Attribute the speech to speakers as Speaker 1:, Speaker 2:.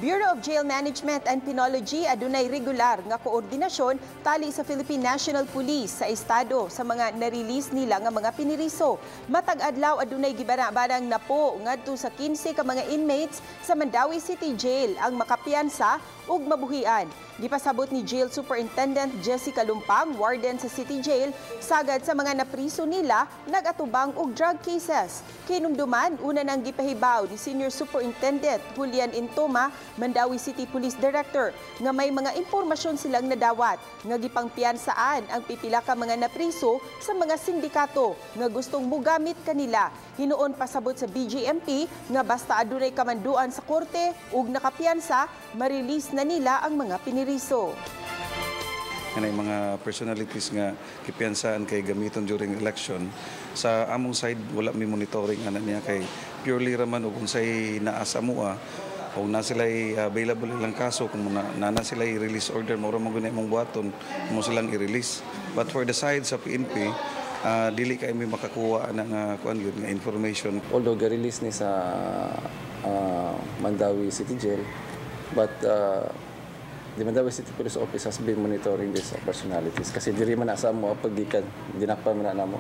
Speaker 1: Bureau of Jail Management and Penology adunay regular nga koordinasyon tali sa Philippine National Police sa estado sa mga na-release nila nga mga piniriso. Matag adlaw adunay gibana-banang napo ngadto sa 15 ka mga inmates sa Mandawi City Jail ang makapiyansa ug mabuhian. Gipasabot ni Jail Superintendent Jessica Lumpang, warden sa City Jail, sagad sa mga napriso nila nagatubang og drug cases. Kinumduman, una nang gipahibaw ni Senior Superintendent Julian Intoma, Mandawi City Police Director, nga may mga impormasyon silang nadawat nga gipangpiyansaan ang pipila ka mga napriso sa mga sindikato nga gustong mugamit kanila. Hinuon pasabot sa BJMP nga basta adunay kamanduan sa korte ug nakapiyansa, ma-release na nila ang mga piniriso.
Speaker 2: Yan ay mga personalities nga kipiyansaan kay gamiton during election. Sa among side, wala mi monitoring ana niya kay purely raman o kung say naasa mua o na sila available ilang kaso kung na sila i-release order mo ramang gunay mong buhaton mo silang i-release. But for the side sa PNP, dili kay may makakuha ng kuan yun nga information.
Speaker 3: Although ga-release ni sa Mandawi City Jail, but the Mandawi City Police Office has been monitoring these personalities kasi diri man asa mo paggikan dinakpan man na mo.